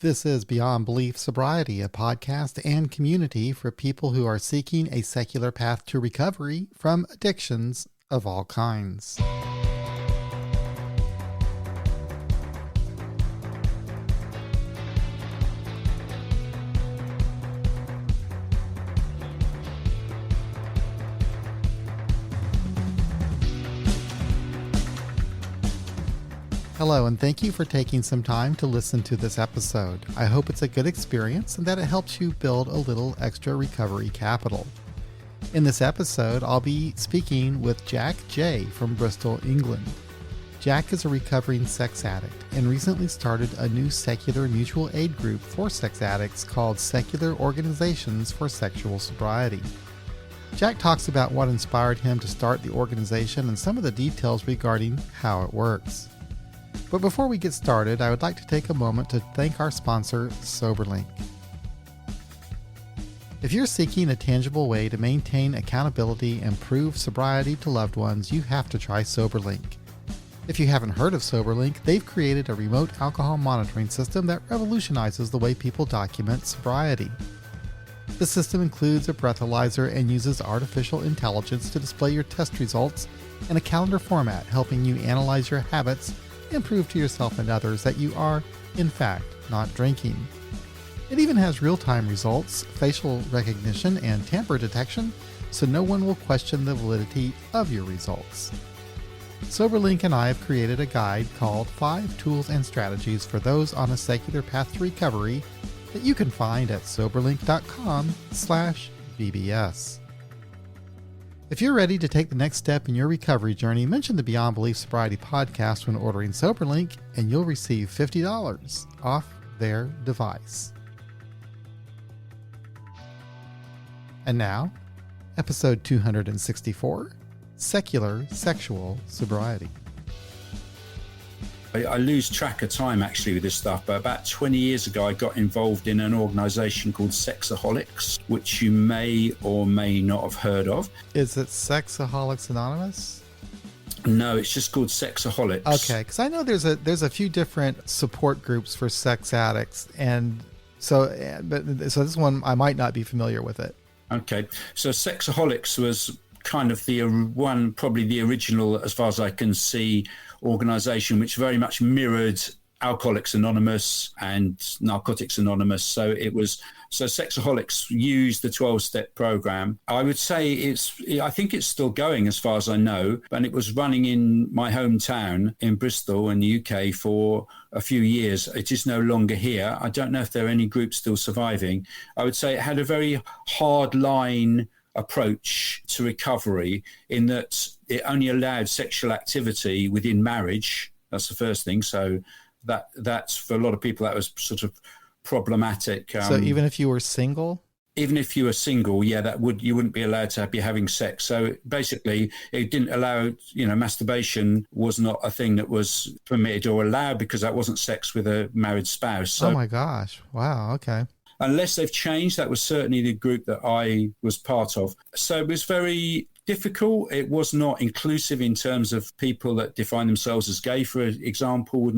This is Beyond Belief Sobriety, a podcast and community for people who are seeking a secular path to recovery from addictions of all kinds. Hello, and thank you for taking some time to listen to this episode. I hope it's a good experience and that it helps you build a little extra recovery capital. In this episode, I'll be speaking with Jack J. from Bristol, England. Jack is a recovering sex addict and recently started a new secular mutual aid group for sex addicts called Secular Organizations for Sexual Sobriety. Jack talks about what inspired him to start the organization and some of the details regarding how it works. But before we get started, I would like to take a moment to thank our sponsor, SoberLink. If you're seeking a tangible way to maintain accountability and prove sobriety to loved ones, you have to try SoberLink. If you haven't heard of SoberLink, they've created a remote alcohol monitoring system that revolutionizes the way people document sobriety. The system includes a breathalyzer and uses artificial intelligence to display your test results in a calendar format, helping you analyze your habits and prove to yourself and others that you are, in fact, not drinking. It even has real-time results, facial recognition, and tamper detection, so no one will question the validity of your results. SoberLink and I have created a guide called 5 Tools and Strategies for Those on a Secular Path to Recovery that you can find at soberlink.com/BBS. If you're ready to take the next step in your recovery journey, mention the Beyond Belief Sobriety podcast when ordering SoberLink, and you'll receive $50 off their device. And now, episode 264, Secular Sexual Sobriety. I lose track of time actually with this stuff, but about 20 years ago I got involved in an organisation called Sexaholics, which you may or may not have heard of. Is it Sexaholics Anonymous? No, it's just called Sexaholics. Okay, because I know there's a few different support groups for sex addicts, and so this one I might not be familiar with it. Okay, so Sexaholics was kind of probably the original, as far as I can see, organisation which very much mirrored Alcoholics Anonymous and Narcotics Anonymous. So Sexaholics used the 12-step program. I would say I think it's still going as far as I know, and it was running in my hometown in Bristol in the UK for a few years. It is no longer here. I don't know if there are any groups still surviving. I would say it had a very hardline approach to recovery in that it only allowed sexual activity within marriage. That's the first thing. So that's for a lot of people that was sort of problematic. So even if you were single? Even if you were single, yeah, you wouldn't be allowed to be having sex. So basically it didn't allow, masturbation was not a thing that was permitted or allowed because that wasn't sex with a married spouse. So, oh my gosh. Wow. Okay. Unless they've changed, that was certainly the group that I was part of. So it was very difficult. It was not inclusive in terms of people that define themselves as gay, for example,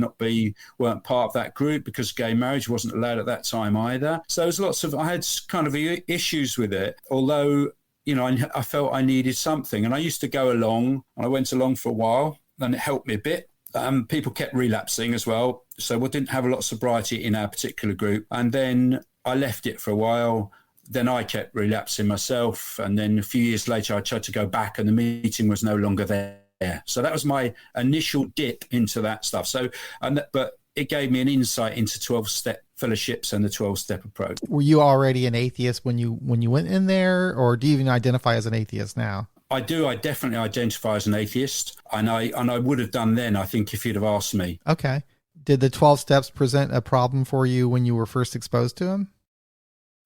weren't part of that group because gay marriage wasn't allowed at that time either. So I had kind of issues with it, although, I felt I needed something. And I used to go along, and I went along for a while, and it helped me a bit. People kept relapsing as well. So we didn't have a lot of sobriety in our particular group. And then I left it for a while. Then I kept relapsing myself. And then a few years later, I tried to go back and the meeting was no longer there. So that was my initial dip into that stuff. But it gave me an insight into 12-step fellowships and the 12-step approach. Were you already an atheist when you went in there, or do you even identify as an atheist now? I do. I definitely identify as an atheist. And I would have done then, I think, if you'd have asked me. Okay. Did the 12 steps present a problem for you when you were first exposed to them?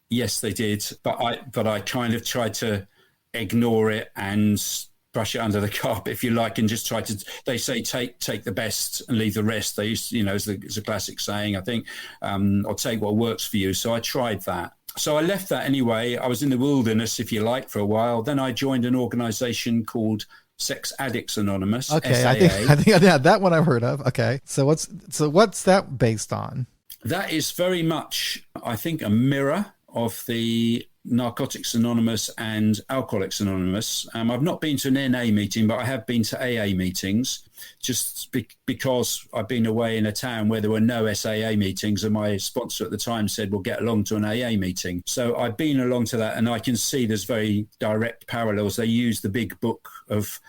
Yes, they did. But I kind of tried to ignore it and brush it under the carpet, if you like, and just they say, take the best and leave the rest. They used, it's a classic saying, I think, or take what works for you. So I tried that. So I left that anyway. I was in the wilderness, if you like, for a while. Then I joined an organization called Sex Addicts Anonymous. Okay, SAA. I think yeah, that one I've heard of. Okay, so what's that based on? That is very much, I think, a mirror of the Narcotics Anonymous and Alcoholics Anonymous. I've not been to an NA meeting, but I have been to AA meetings, just because I've been away in a town where there were no SAA meetings, and my sponsor at the time said, we'll get along to an AA meeting. So I've been along to that, and I can see there's very direct parallels. They use the big book of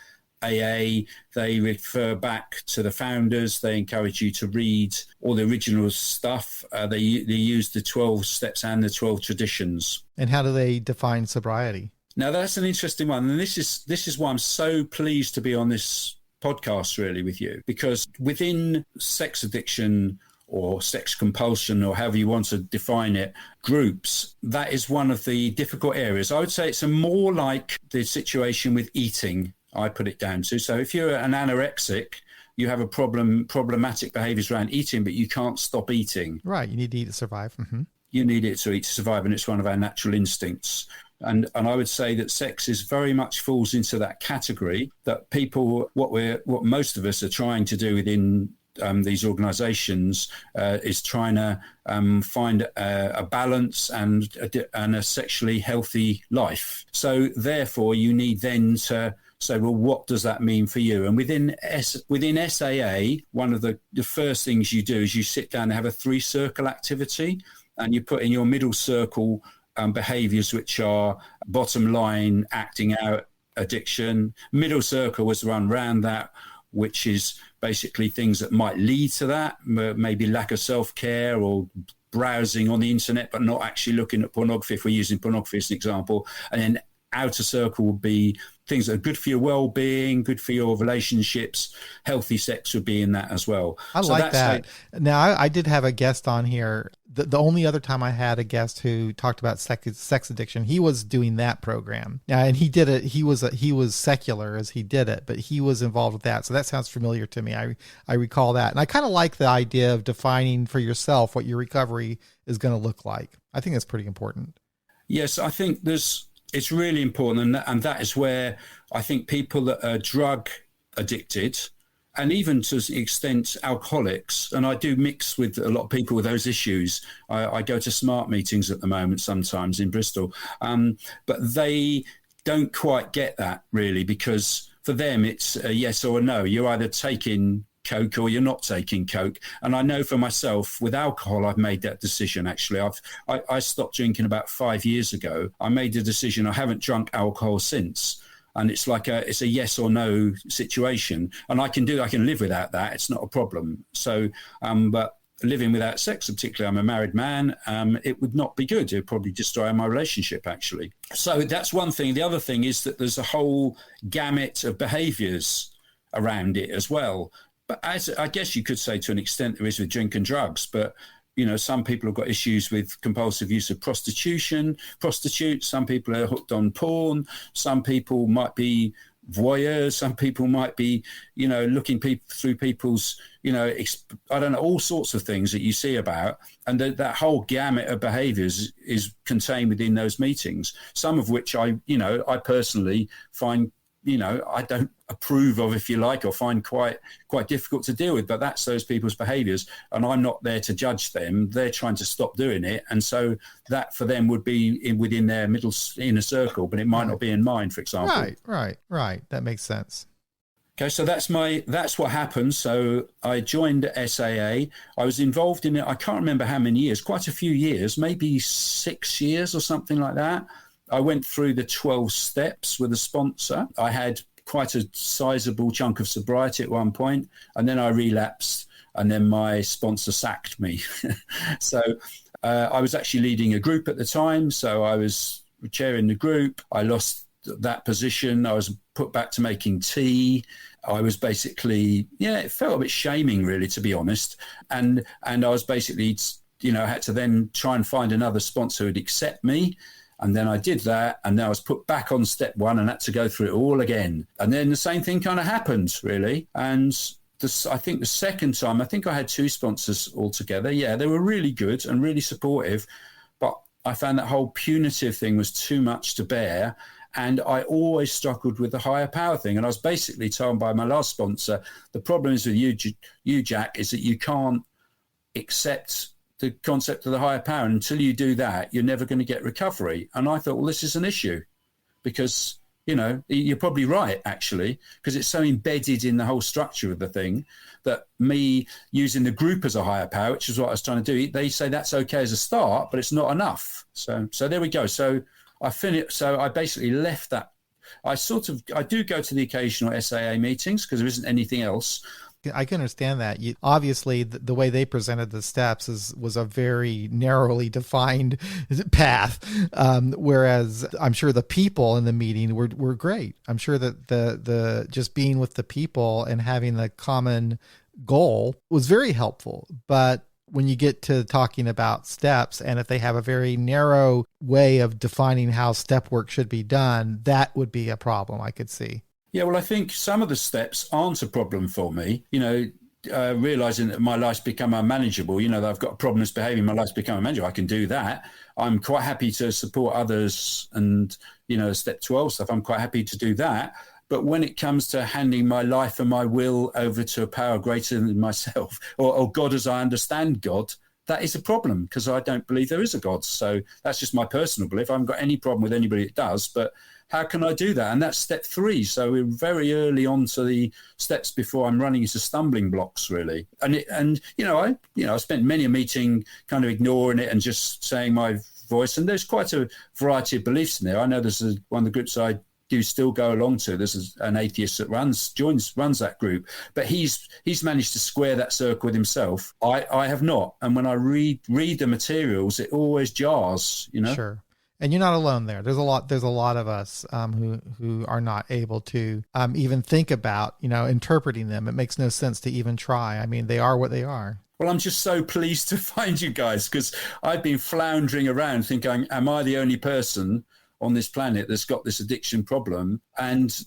AA, they refer back to the founders, they encourage you to read all the original stuff, they use the 12 steps and the 12 traditions. And how do they define sobriety? Now that's an interesting one, and this is why I'm so pleased to be on this podcast really with you, because within sex addiction or sex compulsion, or however you want to define it, groups, that is one of the difficult areas. I would say it's more like the situation with eating, I put it down to. So if you're an anorexic, you have problematic behaviors around eating, but you can't stop eating. Right. You need to eat to survive. Mm-hmm. You need it to eat to survive, and it's one of our natural instincts. And I would say that sex is very much falls into that category, that people, what most of us are trying to do within these organizations is trying to find a balance and a sexually healthy life. So therefore you need then to say, well, what does that mean for you? And within SAA, one of the first things you do is you sit down and have a 3-circle activity, and you put in your middle circle behaviors, which are bottom line, acting out, addiction. Middle circle was run around that, which is basically things that might lead to that, maybe lack of self-care or browsing on the internet, but not actually looking at pornography, if we're using pornography as an example. And then outer circle would be things that are good for your well-being, good for your relationships. Healthy sex would be in that as well. I like that. Now, I did have a guest on here. The only other time I had a guest who talked about sex addiction, he was doing that program. And he did it. He was secular as he did it, but he was involved with that. So that sounds familiar to me. I recall that. And I kind of like the idea of defining for yourself what your recovery is going to look like. I think that's pretty important. Yes, I think it's really important, and that is where I think people that are drug addicted, and even to the extent alcoholics, and I do mix with a lot of people with those issues. I go to SMART meetings at the moment sometimes in Bristol, but they don't quite get that really, because for them it's a yes or a no. You're either taking Coke or you're not taking Coke. And I know for myself with alcohol, I've made that decision. Actually, I stopped drinking about 5 years ago. I made the decision. I haven't drunk alcohol since. And it's like it's a yes or no situation. And I can live without that. It's not a problem. So, but living without sex, particularly, I'm a married man, it would not be good. It would probably destroy my relationship, actually. So that's one thing. The other thing is that there's a whole gamut of behaviors around it as well. But as I guess you could say to an extent there is with drink and drugs, but some people have got issues with compulsive use of prostitutes. Some people are hooked on porn. Some people might be voyeurs. Some people might be, looking through people's, I don't know, all sorts of things that you see about. And that whole gamut of behaviours is contained within those meetings, some of which I personally find, I don't approve of, if you like, or find quite difficult to deal with. But that's those people's behaviours, and I'm not there to judge them. They're trying to stop doing it, and so that for them would be within their inner circle, but it might not be in mine, for example. Right. That makes sense. Okay, so that's what happened. So I joined SAA. I was involved in it. I can't remember how many years, quite a few years, maybe 6 years or something like that. I went through the 12 steps with a sponsor. I had quite a sizable chunk of sobriety at one point, and then I relapsed, and then my sponsor sacked me. So I was actually leading a group at the time, so I was chairing the group. I lost that position. I was put back to making tea. I was basically, it felt a bit shaming, really, to be honest. And I was basically, had to then try and find another sponsor who'd accept me. And then I did that, and then I was put back on step one and had to go through it all again. And then the same thing kind of happened, really. And I think the second time, I think I had 2 sponsors altogether. Yeah, they were really good and really supportive. But I found that whole punitive thing was too much to bear. And I always struggled with the higher power thing. And I was basically told by my last sponsor, the problem is with you, Jack, is that you can't accept the concept of the higher power. And until you do that, you're never going to get recovery. And I thought, well, this is an issue because, you're probably right, actually, because it's so embedded in the whole structure of the thing that me using the group as a higher power, which is what I was trying to do, they say that's okay as a start, but it's not enough. So there we go. So I finished. So I basically left that. I do go to the occasional SAA meetings because there isn't anything else. I can understand that. Obviously, the way they presented the steps was a very narrowly defined path, whereas I'm sure the people in the meeting were great. I'm sure that the just being with the people and having the common goal was very helpful. But when you get to talking about steps, and if they have a very narrow way of defining how step work should be done, that would be a problem I could see. Yeah, well, I think some of the steps aren't a problem for me. Realizing that my life's become unmanageable, that I've got problems behaving, my life's become unmanageable. I can do that. I'm quite happy to support others and, step 12 stuff. I'm quite happy to do that. But when it comes to handing my life and my will over to a power greater than myself or God as I understand God, that is a problem because I don't believe there is a God. So that's just my personal belief. I haven't got any problem with anybody that does, but how can I do that? And that's step 3. So we're very early on to the steps before I'm running into stumbling blocks, really. And I spent many a meeting kind of ignoring it and just saying my voice. And there's quite a variety of beliefs in there. I know there's one of the groups I do still go along to. This is an atheist that runs that group, but he's managed to square that circle with himself. I have not. And when I read the materials, it always jars, Sure. And you're not alone there. There's a lot of us who are not able to even think about, interpreting them. It makes no sense to even try. I mean, they are what they are. Well, I'm just so pleased to find you guys because I've been floundering around thinking, am I the only person on this planet that's got this addiction problem? And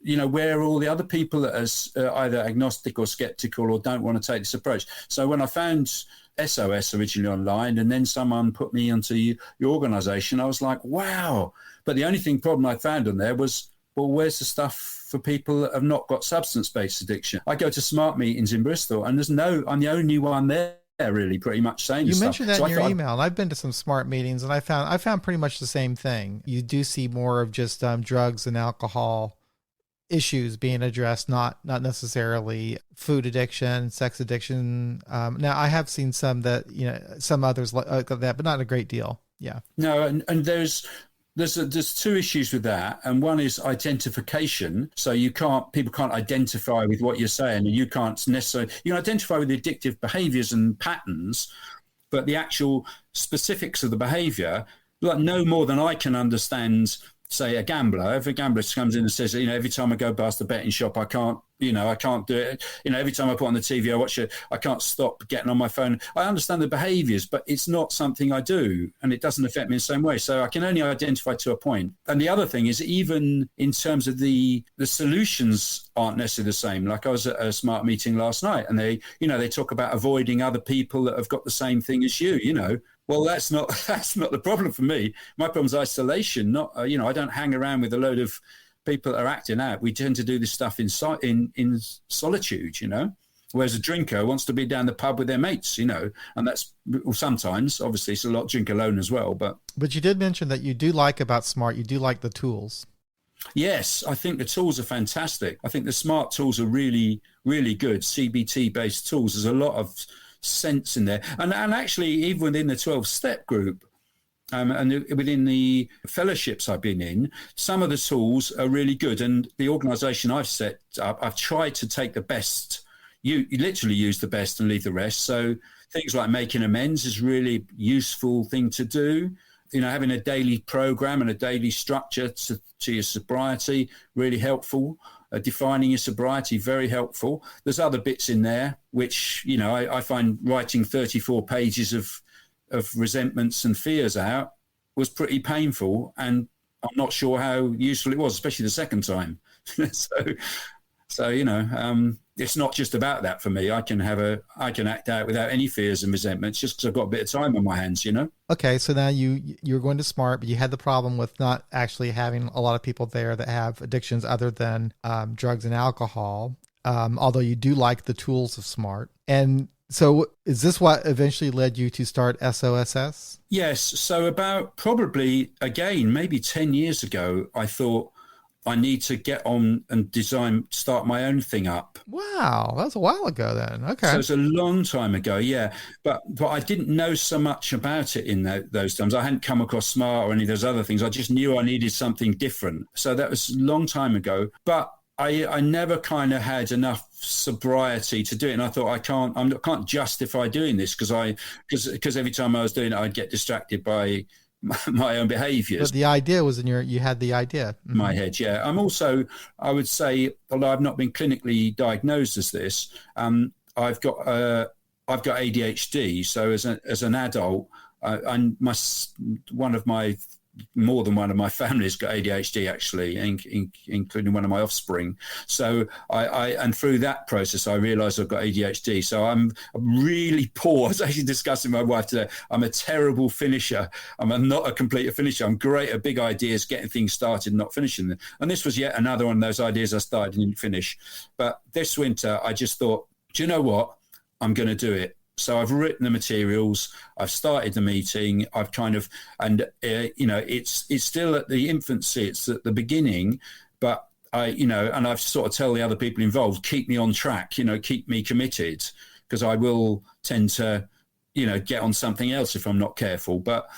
where are all the other people that are either agnostic or skeptical or don't want to take this approach? So when I found SOS originally online, and then someone put me onto your organization, I was like, wow. But the only problem I found on there was, well, where's the stuff for people that have not got substance-based addiction? I go to SMART meetings in Bristol, and I'm the only one there really pretty much saying you this mentioned stuff. That in your email, and I've been to some SMART meetings, and I found pretty much the same thing. You do see more of just drugs and alcohol issues being addressed, not necessarily food addiction, sex addiction. Now I have seen some that, some others like that, but not a great deal. Yeah. No. And there's 2 issues with that. And one is identification. So people can't identify with what you're saying, and you can't necessarily, you can identify with the addictive behaviors and patterns, but the actual specifics of the behavior, like no more than I can understand, say, a gambler. If a gambler comes in and says, every time I go past the betting shop, I can't do it. Every time I put on the TV, I watch it, I can't stop getting on my phone. I understand the behaviors, but it's not something I do, and it doesn't affect me in the same way. So I can only identify to a point. And the other thing is, even in terms of the solutions aren't necessarily the same. Like I was at a SMART meeting last night, and they talk about avoiding other people that have got the same thing as you. Well, that's not the problem for me. My problem is isolation. Not, I don't hang around with a load of people that are acting out. We tend to do this stuff in solitude, whereas a drinker wants to be down the pub with their mates, and that's sometimes, obviously, it's a lot drink alone as well. But you did mention that you do like about SMART, you do like the tools. Yes, I think the tools are fantastic. I think the SMART tools are really, really good. CBT-based tools. There's a lot of sense in there. And actually, even within the 12-step group, and within the fellowships I've been in, some of the tools are really good. And the organisation I've set up, I've tried to take the best. You literally use the best and leave the rest. So things like making amends is really useful thing to do. Having a daily program and a daily structure to your sobriety, really helpful. Defining your sobriety, very helpful. There's other bits in there, which, I find writing 34 pages of resentments and fears out was pretty painful. And I'm not sure how useful it was, especially the second time. So it's not just about that for me. I can act out without any fears and resentments just because I've got a bit of time on my hands, Okay, so now you're going to SMART, but you had the problem with not actually having a lot of people there that have addictions other than drugs and alcohol, although you do like the tools of SMART. And So is this what eventually led you to start SOSS? Yes. So about probably, again, maybe 10 years ago, I thought I need to get on and start my own thing up. Wow, that was a while ago then. So Okay. it's a long time ago, yeah. But I didn't know so much about it in those times. I hadn't come across SMART or any of those other things. I just knew I needed something different. So that was a long time ago. But I never kind of had enough sobriety to do it, and I thought I can't justify doing this because every time I was doing it, I'd get distracted by my own behaviours. But the idea was you had the idea. My head, yeah. I'm also, I would say, although I've not been clinically diagnosed as this, I've got ADHD. So as an adult, and more than one of my family's got ADHD, actually, including one of my offspring. So and through that process, I realised I've got ADHD. So I'm really poor. I was actually discussing with my wife today. I'm a terrible finisher. I'm not a complete finisher. I'm great at big ideas, getting things started, not finishing them. And this was yet another one of those ideas I started and didn't finish. But this winter, I just thought, do you know what? I'm going to do it. So I've written the materials, I've started the meeting, I've kind of, and it's still at the infancy, it's at the beginning, but and I've sort of tell the other people involved, keep me on track, keep me committed, because I will tend to, get on something else if I'm not careful. But,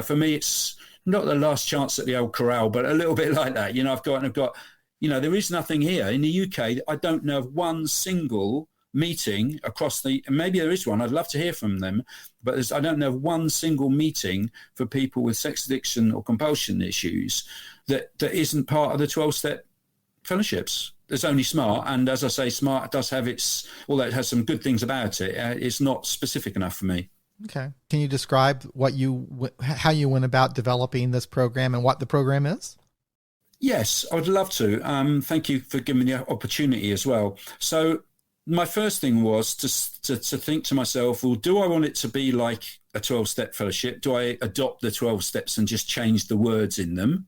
for me, it's not the last chance at the old corral, but a little bit like that. I've got, there is nothing here in the UK. I don't know of one single meeting across maybe there is one, I'd love to hear from them, but I don't know one single meeting for people with sex addiction or compulsion issues that isn't part of the 12-step fellowships. There's only SMART, and as I say, SMART does have although it has some good things about it, it's not specific enough for me. Okay. Can you describe how you went about developing this program and what the program is? Yes, I would love to. Thank you for giving me the opportunity as well. So my first thing was to think to myself, well, do I want it to be like a 12-step fellowship? Do I adopt the 12 steps and just change the words in them?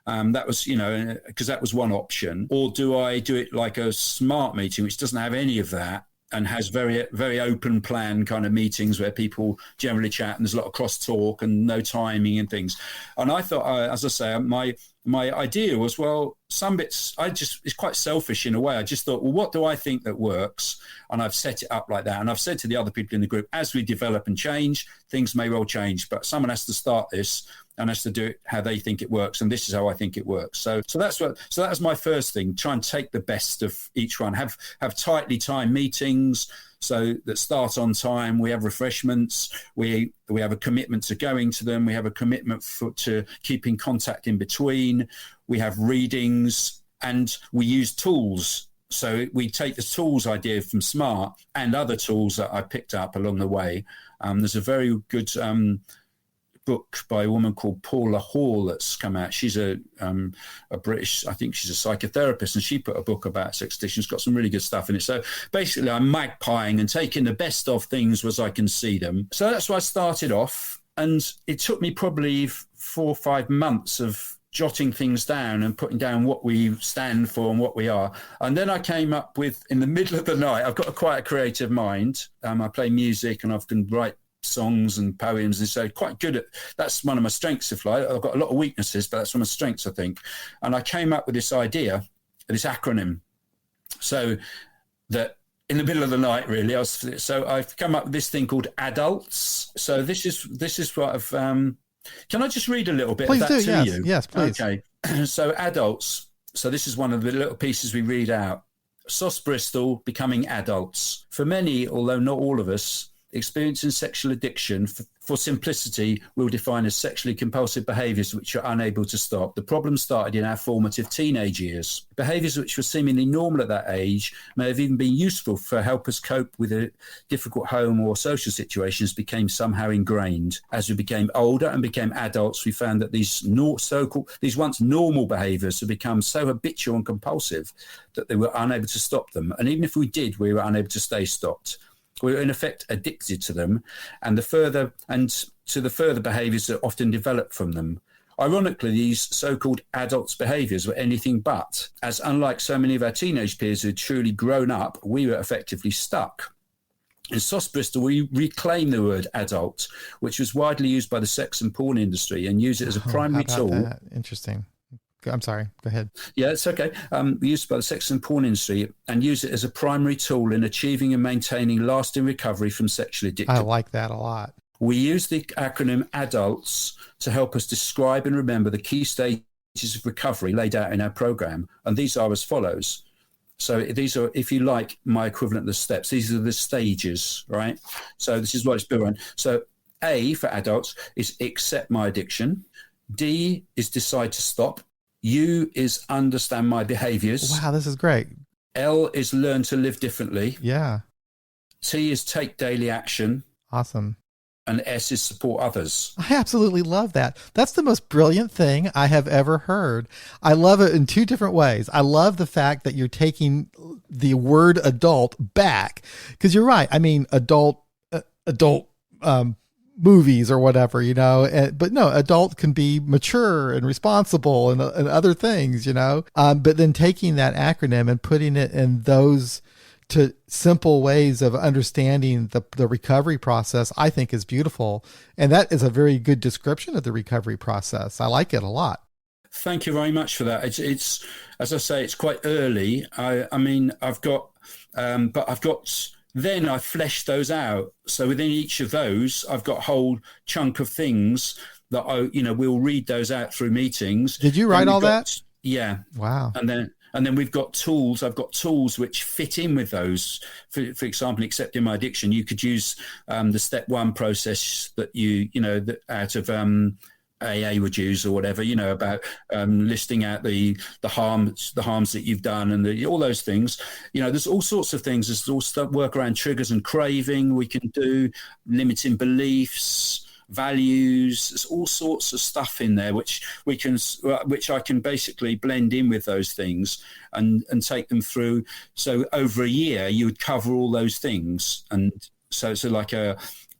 That was, because that was one option. Or do I do it like a SMART meeting, which doesn't have any of that and has very, very open plan kind of meetings where people generally chat and there's a lot of cross talk and no timing and things. And I thought, as I say, my idea was, well, some bits, it's quite selfish in a way. I just thought, well, what do I think that works? And I've set it up like that. And I've said to the other people in the group, as we develop and change, things may well change, but someone has to start this and has to do it how they think it works. And this is how I think it works. So that was my first thing, try and take the best of each one, have tightly timed meetings, so that start on time. We have refreshments. We have a commitment to going to them. We have a commitment to keeping contact in between. We have readings, and we use tools. So we take the tools idea from SMART and other tools that I picked up along the way. There's a very good book by a woman called Paula Hall that's come out. She's a British, I think she's a psychotherapist, and she put a book about sex addiction. It's got some really good stuff in it. So basically I'm magpieing and taking the best of things as I can see them. So that's why I started off, and it took me probably 4 or 5 months of jotting things down and putting down what we stand for and what we are. And then I came up with, in the middle of the night, I've got quite a creative mind. I play music and I can write songs and poems, and so quite good at that's one of my strengths. If like, I've got a lot of weaknesses, but that's one of my strengths, I think. And I came up with this idea, this acronym, so that in the middle of the night, really, I've come up with this thing called A.D.U.L.T.S. So this is what I've can I just read a little bit Please of that do, to yes. you? Yes, please. Okay. So adults, so this is one of the little pieces we read out. SOSS Bristol, becoming adults. For many, although not all of us, experiencing sexual addiction, for simplicity, we'll define as sexually compulsive behaviours which are unable to stop. The problem started in our formative teenage years. Behaviours which were seemingly normal at that age may have even been useful for help us cope with a difficult home or social situations became somehow ingrained. As we became older and became adults, we found that these once normal behaviours had become so habitual and compulsive that they were unable to stop them. And even if we did, we were unable to stay stopped. We were in effect addicted to them and to the further behaviours that often developed from them. Ironically, these so-called adults' behaviours were anything but, as unlike so many of our teenage peers who had truly grown up, we were effectively stuck. In SOSS Bristol, we reclaim the word adult, which was widely used by the sex and porn industry, and use it as a Oh, how primary about tool. that? Interesting. I'm sorry. Go ahead. Yeah, it's okay. Used by the sex and porn industry, and use it as a primary tool in achieving and maintaining lasting recovery from sexually I addicted. like that a lot. We use the acronym A.D.U.L.T.S to help us describe and remember the key stages of recovery laid out in our program, and these are as follows. So these are, if you like, my equivalent of the steps. These are the stages, right? So this is what it's built on. So A for adults is accept my addiction. D is decide to stop. U is understand my behaviors. Wow, this is great. L is learn to live differently. Yeah. T is take daily action. Awesome. And S is support others. I absolutely love that. That's the most brilliant thing I have ever heard. I love it in two different ways. I love the fact that you're taking the word adult back, because you're right. I mean, adult movies or whatever, you know, but no, adult can be mature and responsible and other things, you know, but then taking that acronym and putting it in those to simple ways of understanding the recovery process, I think is beautiful. And that is a very good description of the recovery process. I like it a lot. Thank you very much for that. It's as I say, it's quite early. I mean, I've got, then I fleshed those out. So within each of those, I've got a whole chunk of things that we'll read those out through meetings. Did you write all that? Yeah. Wow. And then we've got tools. I've got tools which fit in with those. For example, accepting my addiction, you could use the step one process that that out of AA would use or whatever, about listing out the harms that you've done and all those things. There's all sorts of things. There's all stuff, work around triggers and craving we can do, limiting beliefs, values. There's all sorts of stuff in there which I can basically blend in with those things and take them through. So over a year you would cover all those things, and so like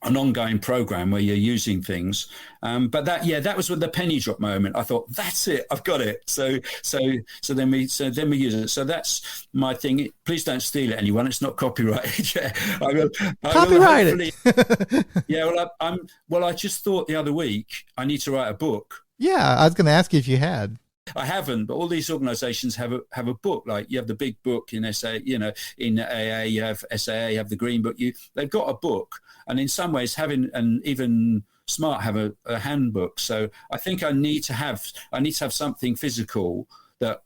an ongoing program where you're using things. But that was with the penny drop moment. I thought, that's it, I've got it. So then we use it. So that's my thing. Please don't steal it, anyone. It's not copyrighted. Yeah, Copyright it. Yeah. Well, I just thought the other week I need to write a book. Yeah, I was going to ask you if you had. I haven't, but all these organizations have a book. Like you have the big book in SA, in AA, you have SAA, you have the green book. They've got a book, and in some ways, having and even Smart have a handbook. So I think I need to have something physical that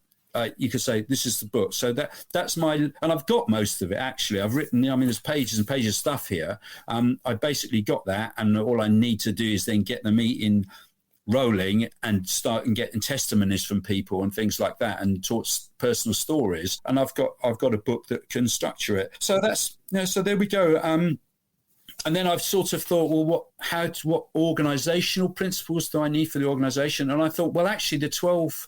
you could say this is the book. So that's and I've got most of it actually. I've written. There's pages and pages of stuff here. I basically got that, and all I need to do is then get the meeting rolling and start and getting testimonies from people and things like that, and talk personal stories. And I've got a book that can structure it. So that's so there we go. And then I've sort of thought, well, what organizational principles do I need for the organization? And I thought, well, actually the 12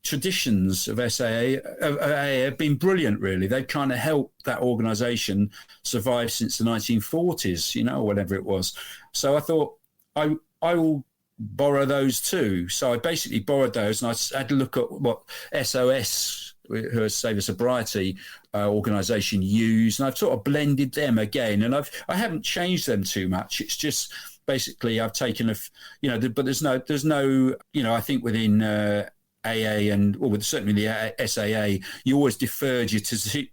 traditions of SAA have been brilliant, really. They've kind of helped that organization survive since the 1940s, or whatever it was. So I thought I will borrow those too. So I basically borrowed those, and I had to look at what SOSS, who is Sexual Sobriety organization, use, and I've sort of blended them again, and I haven't changed them too much. It's just basically I've taken but there's no I think within AA or certainly the SAA, you always deferred your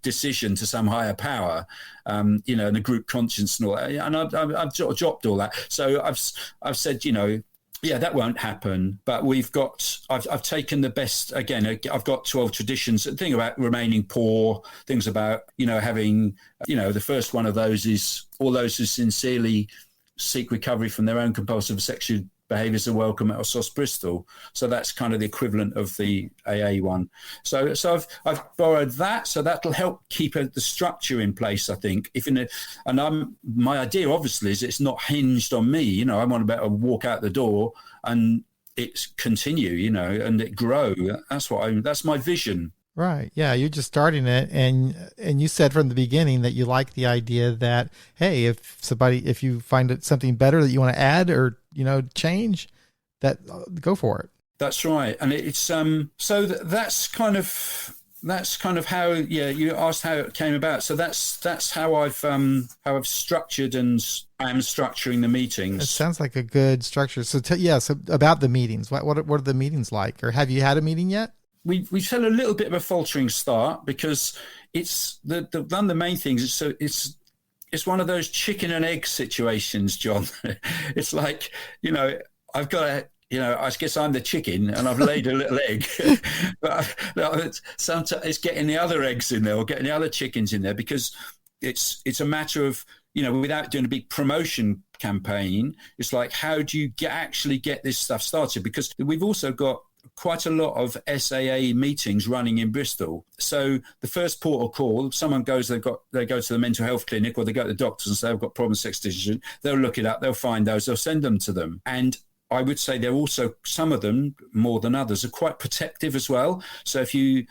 decision to some higher power, and the group conscience and all that. And I've sort of dropped all that. So I've said, that won't happen. But I've taken the best, again, I've got 12 traditions. The thing about remaining poor, things about, having, the first one of those is all those who sincerely seek recovery from their own compulsive sexual behaviours are welcome at SOSS Bristol. So that's kind of the equivalent of the AA one. So I've borrowed that. So that'll help keep the structure in place, I think. My idea obviously is it's not hinged on me. I want to be able to walk out the door and it continue, and it grow. That's my vision. Right. Yeah. You're just starting it. And you said from the beginning that you like the idea that, hey, if you find something better that you want to add or, change, that go for it. That's right. And it's, so that's kind of that's kind of how, you asked how it came about. So that's how I've structured and I am structuring the meetings. It sounds like a good structure. So so about the meetings, what are the meetings like, or have you had a meeting yet? We've had a little bit of a faltering start because it's one of the main things. So it's one of those chicken and egg situations, John. It's like, I've got to, I guess I'm the chicken and I've laid a little egg, but sometimes it's getting the other eggs in there or getting the other chickens in there, because it's a matter of, without doing a big promotion campaign, it's like, how do you actually get this stuff started? Because we've also got quite a lot of SAA meetings running in Bristol. So the first port of call, someone goes, they go to the mental health clinic, or they go to the doctors and say, I've got problem sex addiction. They'll look it up, they'll find those, they'll send them to them. And I would say they're also, some of them more than others, are quite protective as well. So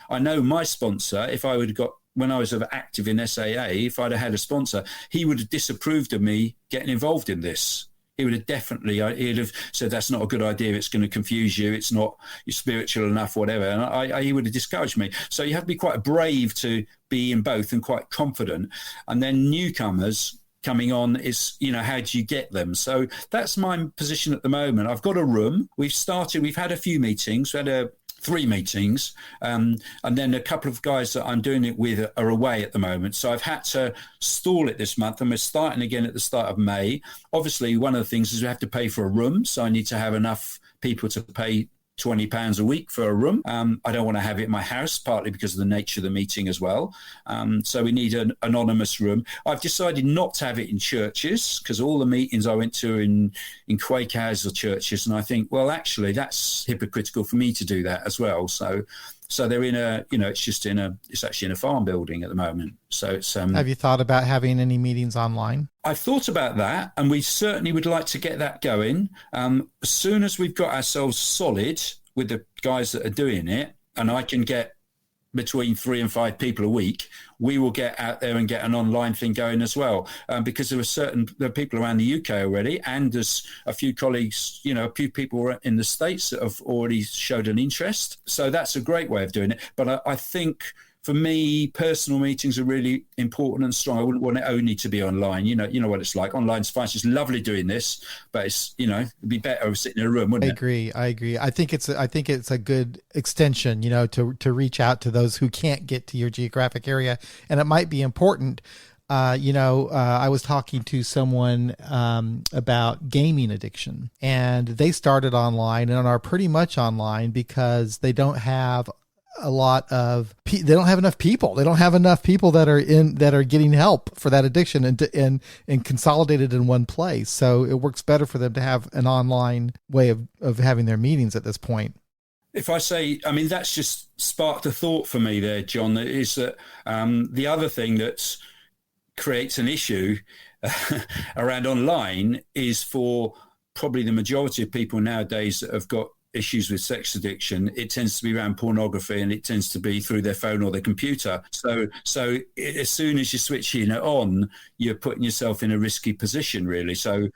I know my sponsor, if I would have got, when I was active in SAA, if I'd have had a sponsor, he would have disapproved of me getting involved in this. He would have he'd have said, that's not a good idea. It's going to confuse you. It's not, you're spiritual enough, whatever. And he would have discouraged me. So you have to be quite brave to be in both and quite confident. And then newcomers coming on is, how do you get them? So that's my position at the moment. I've got a room. We've had a few meetings. We had 3 meetings, and then a couple of guys that I'm doing it with are away at the moment. So I've had to stall it this month, and we're starting again at the start of May. Obviously, one of the things is we have to pay for a room. So I need to have enough people to pay £20 a week for a room. I don't want to have it in my house, partly because of the nature of the meeting as well. So we need an anonymous room. I've decided not to have it in churches, because all the meetings I went to in Quakers or churches, and I think, well, actually, that's hypocritical for me to do that as well. So they're in it's actually in a farm building at the moment. So it's. Have you thought about having any meetings online? I've thought about that, and we certainly would like to get that going. As soon as we've got ourselves solid with the guys that are doing it, and I can get between 3 and 5 people a week, we will get out there and get an online thing going as well. Because there are people around the UK already, and there's a few colleagues, a few people in the States that have already showed an interest. So that's a great way of doing it. But I think, for me, personal meetings are really important and strong. I wouldn't want it only to be online. You know what it's like. Online's fine. It's lovely doing this, but it's, it'd be better sitting in a room, wouldn't it? I agree. I think it's a good extension, to reach out to those who can't get to your geographic area. And it might be important. I was talking to someone about gaming addiction, and they started online and are pretty much online because they don't have they don't have enough people. They don't have enough people that are getting help for that addiction and consolidated in one place. So it works better for them to have an online way of having their meetings at this point. If I say, that's just sparked a thought for me there, John, is that the other thing that creates an issue around online is, for probably the majority of people nowadays that have got issues with sex addiction, it tends to be around pornography, and it tends to be through their phone or their computer. So as soon as you're switching it on, you're putting yourself in a risky position, really. So,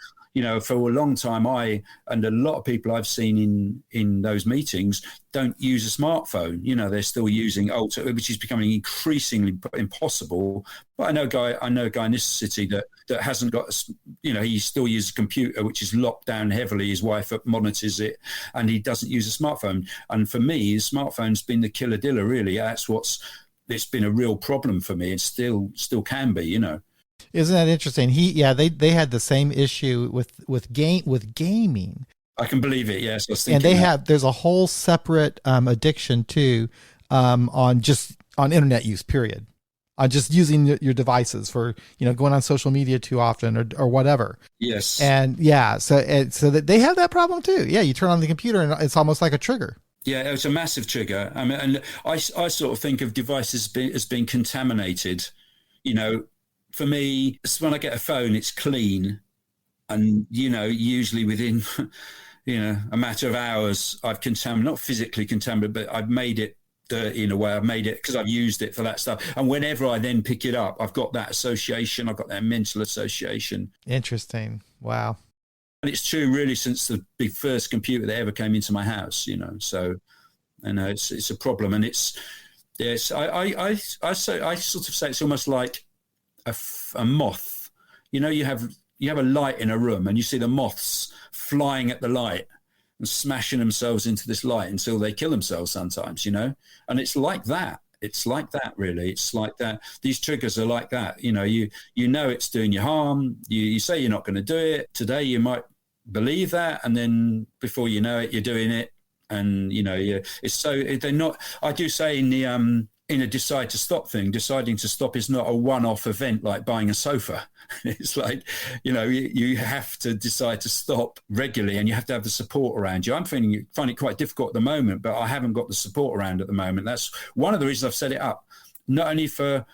for a long time, and a lot of people I've seen in those meetings don't use a smartphone. They're still using old, which is becoming increasingly impossible. But I know a guy in this city that hasn't got, he still uses a computer, which is locked down heavily. His wife monitors it, and he doesn't use a smartphone. And for me, the smartphone's been the killer diller, really. It's been a real problem for me, and still can be, Isn't that interesting? They had the same issue with gaming. I can believe it. Yes, I was thinking. And there's a whole separate addiction too, on internet use. Period. On just using your devices for going on social media too often or whatever. Yes. And so that they have that problem too. Yeah, you turn on the computer and it's almost like a trigger. Yeah, it's a massive trigger. And I sort of think of devices as being contaminated. For me, when I get a phone, it's clean. And, usually within, a matter of hours, I've not physically contaminated, but I've made it dirty in a way. I've made it because I've used it for that stuff. And whenever I then pick it up, I've got that association. I've got that mental association. Interesting. Wow. And it's true, really, since the big first computer that ever came into my house, So, it's a problem. And it's Yes, I sort of say it's almost like a moth. You have a light in a room, and you see the moths flying at the light and smashing themselves into this light until they kill themselves sometimes, and it's like that. It's like that, really. It's like that. These triggers are like that. You know it's doing you harm. You say you're not going to do it. Today you might believe that, and then before you know it, you're doing it. And it's so they're not. I do say in a decide to stop thing, deciding to stop is not a one-off event like buying a sofa. It's like you have to decide to stop regularly, and you have to have the support around you. I'm find it quite difficult at the moment, but I haven't got the support around at the moment. That's one of the reasons I've set it up, not only for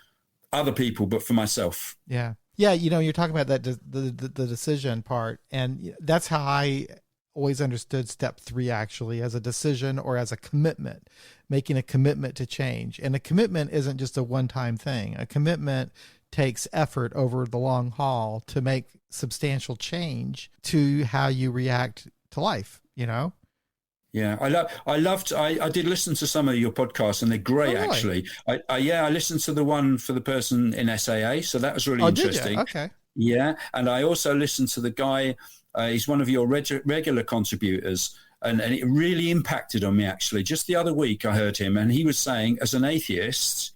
other people but for myself. Yeah, you're talking about that the decision part, and that's how I always understood step 3 actually, as a decision or as a commitment, making a commitment to change. And a commitment isn't just a one-time thing. A commitment takes effort over the long haul to make substantial change to how you react to life, Yeah, I did listen to some of your podcasts, and they're great. Oh, really? Actually. I listened to the one for the person in SAA, so that was really interesting. Did you? Okay. Yeah, and I also listened to the guy. He's one of your regular contributors, and it really impacted on me, actually. Just the other week, I heard him, and he was saying, as an atheist,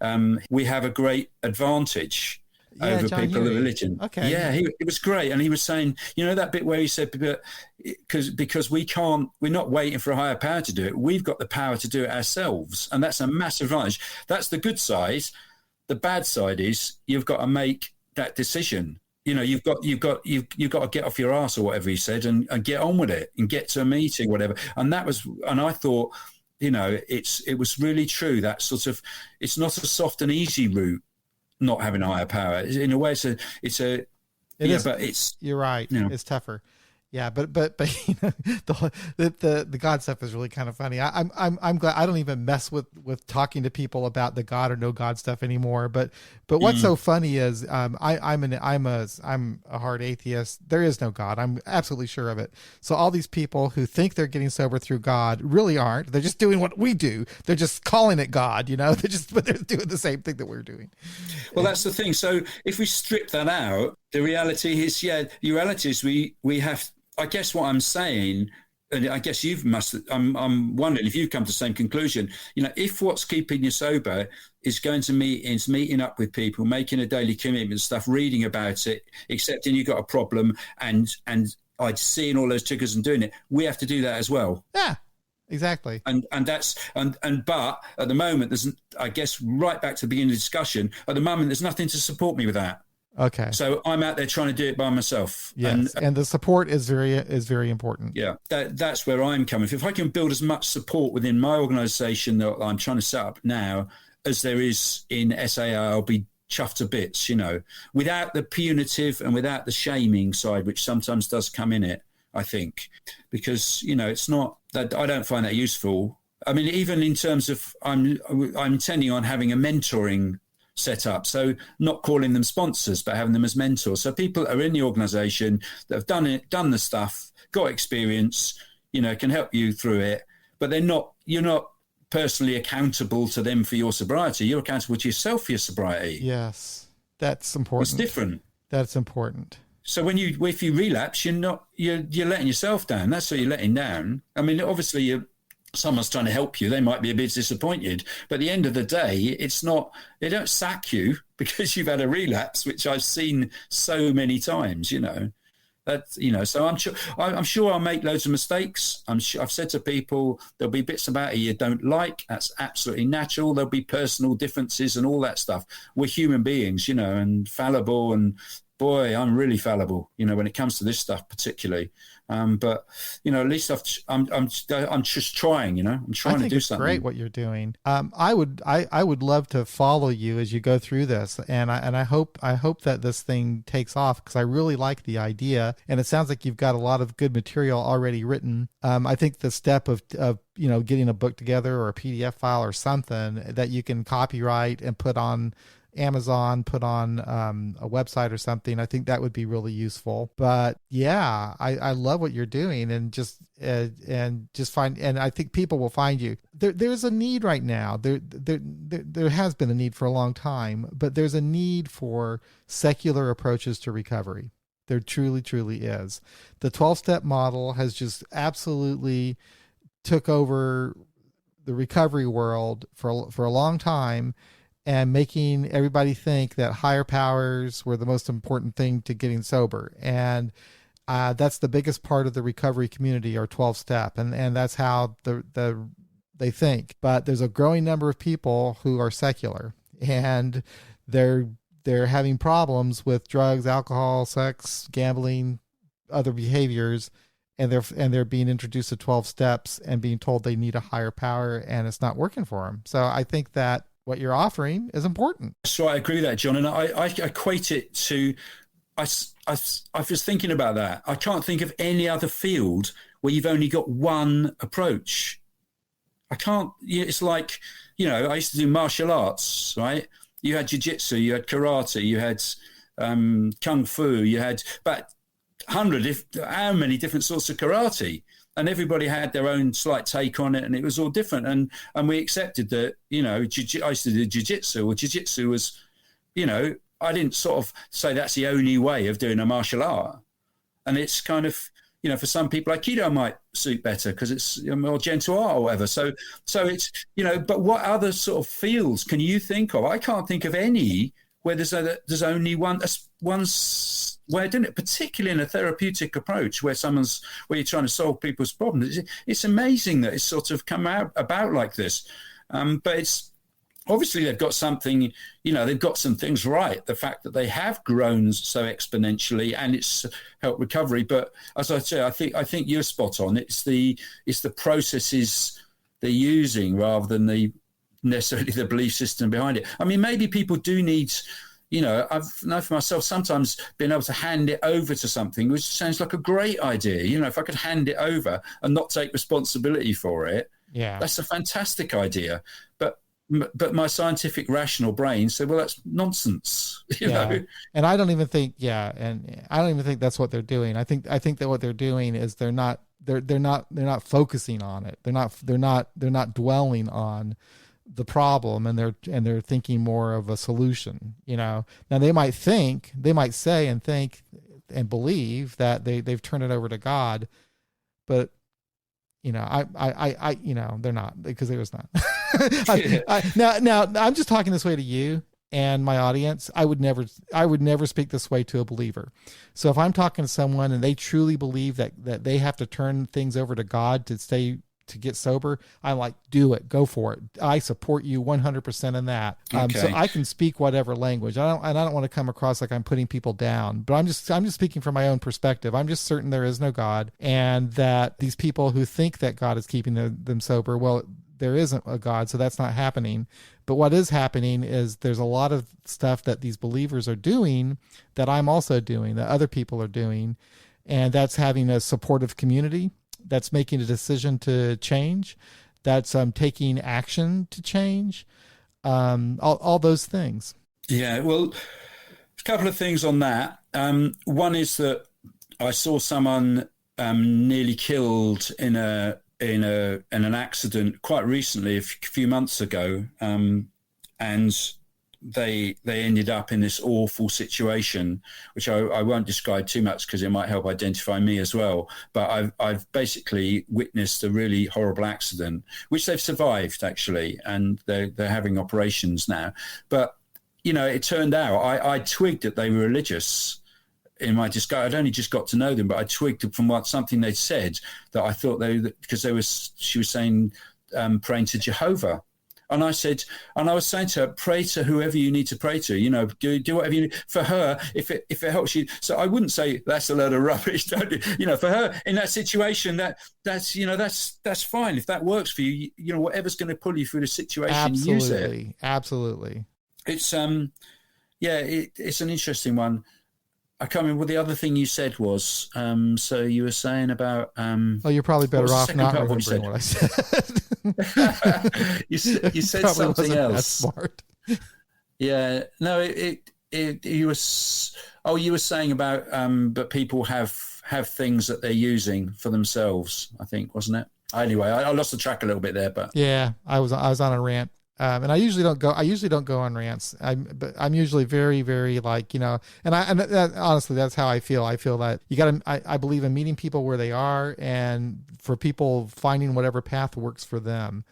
we have a great advantage over John people of religion. Okay. Yeah, it was great. And he was saying, that bit where he said, because we're not waiting for a higher power to do it. We've got the power to do it ourselves. And that's a massive advantage. That's the good side. The bad side is you've got to make that decision. You've got to get off your ass, or whatever he said, and get on with it and get to a meeting, whatever. And I thought, it was really true. That sort of, it's not a soft and easy route, not having a higher power. In a way, but you're right. It's tougher. Yeah, but the God stuff is really kind of funny. I'm glad I don't even mess with talking to people about the God or no God stuff anymore. But what's so funny is I'm a hard atheist. There is no God. I'm absolutely sure of it. So all these people who think they're getting sober through God really aren't. They're just doing what we do. They're just calling it God. They're doing the same thing that we're doing. Well, that's the thing. So if we strip that out, the reality is, we have. I guess what I'm saying, and I guess I'm wondering if you've come to the same conclusion, if what's keeping you sober is going to meeting up with people, making a daily commitment stuff, reading about it, accepting you've got a problem, and seeing all those triggers and doing it, we have to do that as well. Yeah, exactly. But at the moment, there's, I guess, right back to the beginning of the discussion, at the moment, there's nothing to support me with that. Okay. So I'm out there trying to do it by myself. Yes, and the support is very important. Yeah, that's where I'm coming from. If I can build as much support within my organisation that I'm trying to set up now as there is in SAI, I'll be chuffed to bits, without the punitive and without the shaming side, which sometimes does come in it, I think. Because, it's not that I don't find that useful. I mean, even in terms of I'm intending on having a mentoring set up, so not calling them sponsors but having them as mentors, so people are in the organization that have done the stuff, got experience, can help you through it, but you're not personally accountable to them for your sobriety. You're accountable to yourself for your sobriety. Yes, that's important. It's different. That's important. So if you relapse, you're letting yourself down. That's what you're letting down. I mean, obviously someone's trying to help you, they might be a bit disappointed, but at the end of the day, it's not, they don't sack you because you've had a relapse, which I've seen so many times, so I'm sure I'll make loads of mistakes. I've said to people, there'll be bits about it you don't like. That's absolutely natural. There'll be personal differences and all that stuff. We're human beings, and fallible, and boy, I'm really fallible, when it comes to this stuff particularly. But at least I'm just trying. I'm trying to do something. It's great what you're doing. I would love to follow you as you go through this, and I hope that this thing takes off, because I really like the idea, and it sounds like you've got a lot of good material already written. I think the step of getting a book together or a PDF file or something that you can copyright and put on Amazon, put on a website or something. I think that would be really useful. But yeah, I love what you're doing, and just find, and I think people will find you. There's a need right now. There has been a need for a long time, but there's a need for secular approaches to recovery. There truly, truly is. The 12-step model has just absolutely took over the recovery world for a long time, and making everybody think that higher powers were the most important thing to getting sober. And that's the biggest part of the recovery community, or 12-step. And that's how they think. But there's a growing number of people who are secular, and they're having problems with drugs, alcohol, sex, gambling, other behaviors, and they're being introduced to 12 steps and being told they need a higher power, and it's not working for them. So I think that what you're offering is important. So I agree with that, John. And I equate it to, I was thinking about that. I can't think of any other field where you've only got one approach. I can't, it's like, I used to do martial arts, right? You had jiu-jitsu, you had karate, you had kung fu, you had about how many different sorts of karate. And everybody had their own slight take on it, and it was all different. And we accepted that, I used to do jiu-jitsu, or jiu-jitsu was, I didn't sort of say that's the only way of doing a martial art. And it's kind of, for some people, Aikido might suit better because it's a more gentle art or whatever. So it's, but what other sort of fields can you think of? I can't think of any where there's only one way of doing it, particularly in a therapeutic approach where you're trying to solve people's problems. It's amazing that it's sort of come about like this. But it's obviously they've got something, they've got some things right. The fact that they have grown so exponentially, and it's helped recovery. But as I say, I think you're spot on. It's the processes they're using rather than necessarily the belief system behind it. I mean, maybe people do need, I've known for myself sometimes being able to hand it over to something, which sounds like a great idea. If I could hand it over and not take responsibility for it, that's a fantastic idea. But my scientific rational brain said, well, that's nonsense, you know? And I don't even think, that's what they're doing. I think that what they're doing is they're not focusing on it. They're not dwelling on the problem, and they're thinking more of a solution. Now they might say and think and believe that they've turned it over to God, but they're not, because there is not. Now I'm just talking this way to you and my audience. I would never speak this way to a believer. So if I'm talking to someone and they truly believe that they have to turn things over to God to get sober, I'm like, do it, go for it. I support you 100% in that. Okay. So I can speak whatever language. I don't want to come across like I'm putting people down, but I'm just speaking from my own perspective. I'm just certain there is no God, and that these people who think that God is keeping them sober, well, there isn't a God, so that's not happening. But what is happening is there's a lot of stuff that these believers are doing that I'm also doing, that other people are doing, and that's having a supportive community, that's making a decision to change, that's taking action to change, all those things. Yeah, well, a couple of things on that. One is that I saw someone nearly killed in an accident quite recently, a few months ago, and they ended up in this awful situation, which I won't describe too much because it might help identify me as well. But I've basically witnessed a really horrible accident, which they've survived actually, and they're having operations now. But it turned out I twigged that they were religious. In my disguise, I'd only just got to know them, but I twigged from something they'd said that I thought she was saying praying to Jehovah. And I was saying to her, pray to whoever you need to pray to, do whatever you need. For her, if it helps you. So I wouldn't say that's a load of rubbish. Don't you? For her in that situation, that's fine. If that works for you, whatever's going to pull you through the situation, absolutely, use it. Absolutely. It's it's an interesting one. I can't remember what the other thing you said was. So you were saying about... you're probably better off not remembering what I said. you said something else. That smart. Yeah, no, you were saying about but people have things that they're using for themselves, I think, wasn't it? Anyway, I lost the track a little bit there, but Yeah, I was on a rant. And I usually don't go on rants. But I'm usually very, very like, honestly, that's how I feel. I feel that I believe in meeting people where they are, and for people finding whatever path works for them.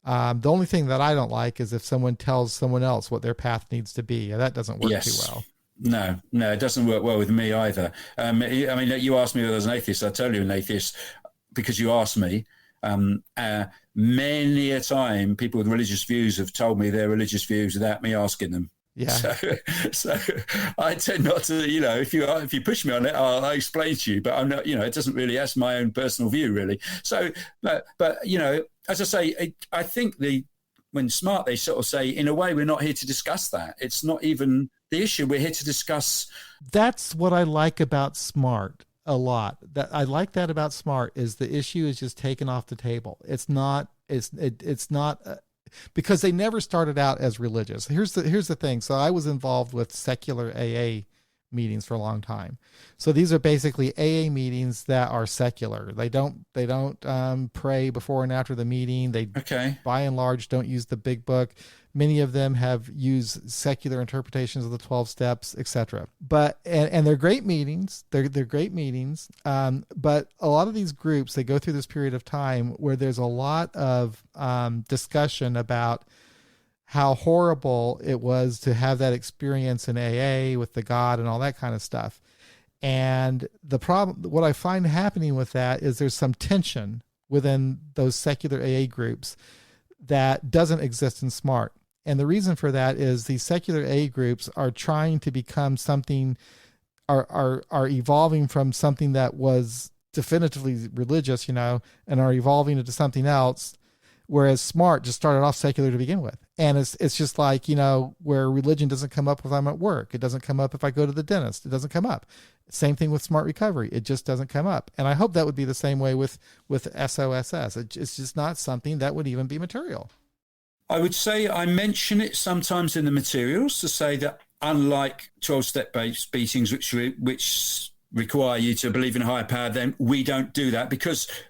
The only thing that I don't like is if someone tells someone else what their path needs to be. That doesn't work too well. No, it doesn't work well with me either. I mean, you asked me whether I was an atheist. I tell you an atheist because you asked me. Many a time, people with religious views have told me their religious views without me asking them. Yeah. So I tend not to, if you push me on it, I'll explain to you. But I'm not, it doesn't really. That's my own personal view, really. So, but as I say, I think when SMART, they sort of say, in a way, we're not here to discuss that. It's not even the issue. We're here to discuss. That's what I like about SMART a lot. That I like that about SMART is the issue is just taken off the table. It's not because they never started out as religious. Here's the thing. So I was involved with secular AA meetings for a long time. So these are basically AA meetings that are secular. They don't pray before and after the meeting. They by and large don't use the big book. Many of them have used secular interpretations of the 12 steps, etc. But and they're great meetings. They're great meetings. But a lot of these groups, they go through this period of time where there's a lot of discussion about how horrible it was to have that experience in AA with the God and all that kind of stuff. And the problem, what I find happening with that is there's some tension within those secular AA groups that doesn't exist in SMART. And the reason for that is these secular AA groups are trying to become something, are evolving from something that was definitively religious, and are evolving into something else. Whereas SMART just started off secular to begin with. And it's just like, where religion doesn't come up if I'm at work. It doesn't come up if I go to the dentist. It doesn't come up. Same thing with SMART recovery. It just doesn't come up. And I hope that would be the same way with SOSS. It's just not something that would even be material. I would say I mention it sometimes in the materials to say that unlike 12-step-based beatings, which require you to believe in a higher power, then we don't do that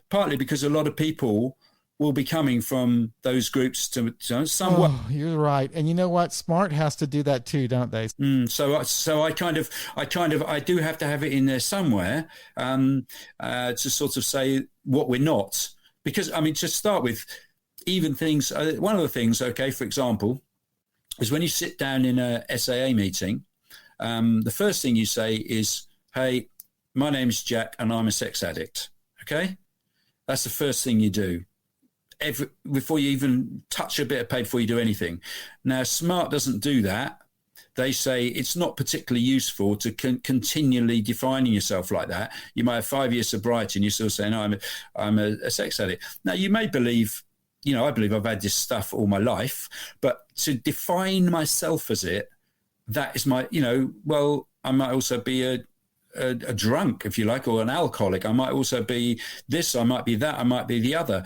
partly because a lot of people will be coming from those groups to somewhat. Oh, you're right. And you know what? SMART has to do that too, don't they? So I do have to have it in there somewhere to sort of say what we're not. Because, to start with, even things, one of the things, for example, is when you sit down in a SAA meeting, the first thing you say is, hey, my name is Jack and I'm a sex addict. Okay? That's the first thing you do. Before you even touch a bit of paper, before you do anything. Now, SMART doesn't do that. They say it's not particularly useful to continually defining yourself like that. You might have 5 years sobriety and you're still saying, no, I'm a sex addict. Now, you may believe, I believe I've had this stuff all my life, but to define myself as it, that is my, I might also be a drunk, if you like, or an alcoholic. I might also be this, I might be that, I might be the other.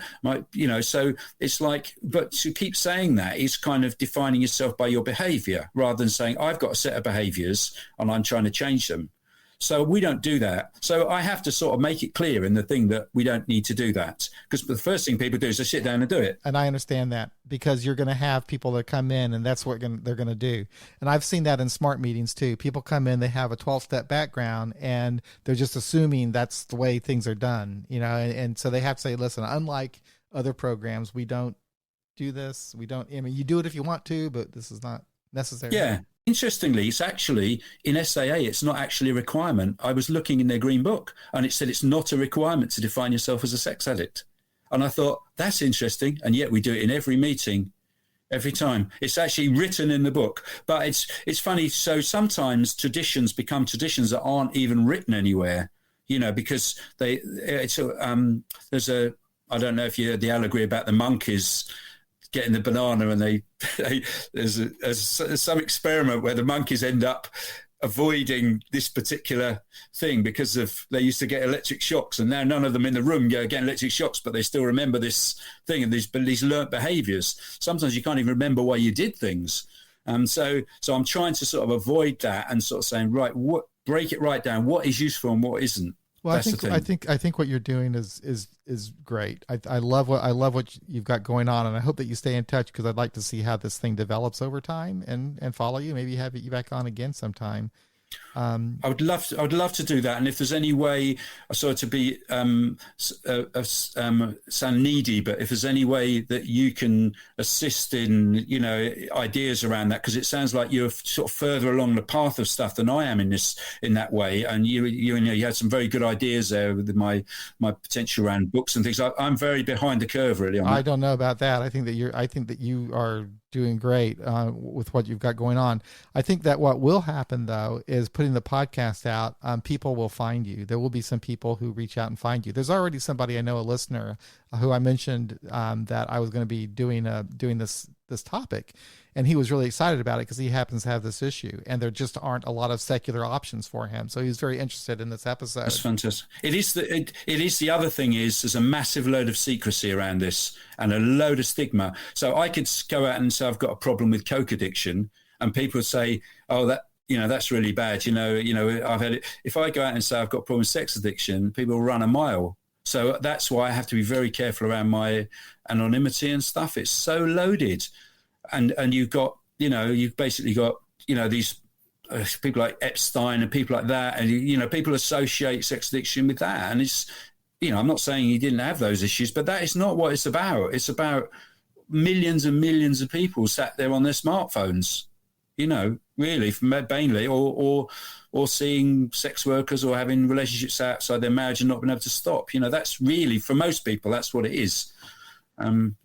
So it's like, but to keep saying that is kind of defining yourself by your behavior rather than saying, I've got a set of behaviors and I'm trying to change them. So we don't do that. So I have to sort of make it clear in the thing that we don't need to do that, because the first thing people do is they sit down and do it. And I understand that, because you're going to have people that come in and that's what they're going to do. And I've seen that in SMART meetings too. People come in, they have a 12-step background and they're just assuming that's the way things are done, and so they have to say, listen, unlike other programs, we don't do this. We don't, you do it if you want to, but this is not necessary. Yeah. Interestingly, it's actually in SAA, it's not actually a requirement. I was looking in their green book and it said it's not a requirement to define yourself as a sex addict. And I thought, that's interesting. And yet we do it in every meeting, every time. It's actually written in the book. But it's funny. So sometimes traditions become traditions that aren't even written anywhere, because there's I don't know if you heard the allegory about the monkeys getting the banana, and there's some experiment where the monkeys end up avoiding this particular thing because they used to get electric shocks, and now none of them in the room get electric shocks, but they still remember this thing and these learnt behaviors. Sometimes you can't even remember why you did things. So I'm trying to sort of avoid that and sort of saying, right, break it right down. What is useful and what isn't? Well, I think what you're doing is great. I love what you've got going on, and I hope that you stay in touch, because I'd like to see how this thing develops over time and follow you. Maybe have you back on again sometime. I would love to do that, and if there's any way, sorry to be sound needy, but if there's any way that you can assist in, ideas around that, because it sounds like you're sort of further along the path of stuff than I am in that way, and you had some very good ideas there with my potential around books and things. I'm very behind the curve, really. I don't know about that. I think that you are doing great with what you've got going on. I think that what will happen, though, is putting the podcast out, people will find you. There will be some people who reach out and find you. There's already somebody I know, a listener, who I mentioned that I was going to be doing this topic, and he was really excited about it because he happens to have this issue, and there just aren't a lot of secular options for him. So he's very interested in this episode. That's fantastic. It is the other thing is there's a massive load of secrecy around this and a load of stigma. So I could go out and say I've got a problem with coke addiction, and people would say, oh, that's really bad. I've had it. If I go out and say I've got a problem with sex addiction, people will run a mile. So that's why I have to be very careful around my anonymity and stuff. It's so loaded. And you've basically got, these people like Epstein and people like that. And, people associate sex addiction with that. And it's, I'm not saying he didn't have those issues, but that is not what it's about. It's about millions and millions of people sat there on their smartphones, really, mainly, or seeing sex workers or having relationships outside their marriage and not being able to stop. That's really, for most people, that's what it is. And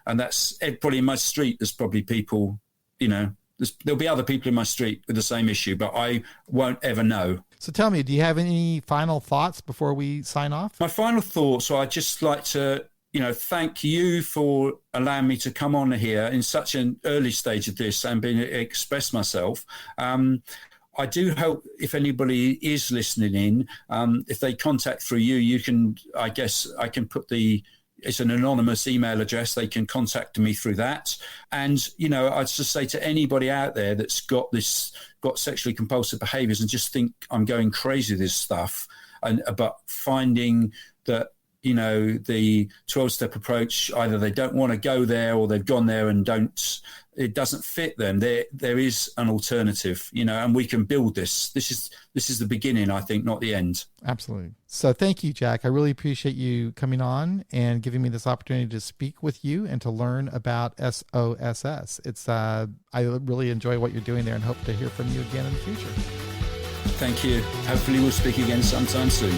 that's probably in my street. There's probably people, there'll be other people in my street with the same issue, but I won't ever know. So tell me, do you have any final thoughts before we sign off? My final thoughts are I'd just like to, thank you for allowing me to come on here in such an early stage of this and being express myself. I do hope if anybody is listening in, if they contact through you can, I guess I can put it's an anonymous email address. They can contact me through that. And, I'd just say to anybody out there that's got sexually compulsive behaviors and just think I'm going crazy with this stuff, but finding that, the 12-step approach, either they don't want to go there or they've gone there and it doesn't fit them. There is an alternative, and we can build this. This is the beginning, I think, not the end. Absolutely. So thank you, Jack. I really appreciate you coming on and giving me this opportunity to speak with you and to learn about SOSS. I really enjoy what you're doing there and hope to hear from you again in the future. Thank you. Hopefully we'll speak again sometime soon.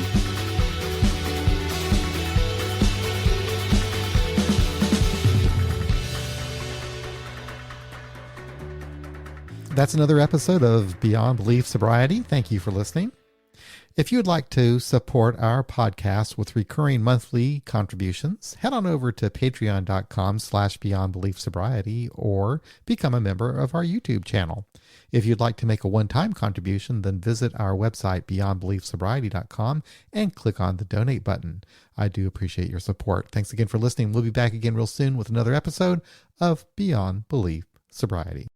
That's another episode of Beyond Belief Sobriety. Thank you for listening. If you would like to support our podcast with recurring monthly contributions, head on over to patreon.com/beyondbeliefsobriety or become a member of our YouTube channel. If you'd like to make a one-time contribution, then visit our website, beyondbeliefsobriety.com, and click on the donate button. I do appreciate your support. Thanks again for listening. We'll be back again real soon with another episode of Beyond Belief Sobriety.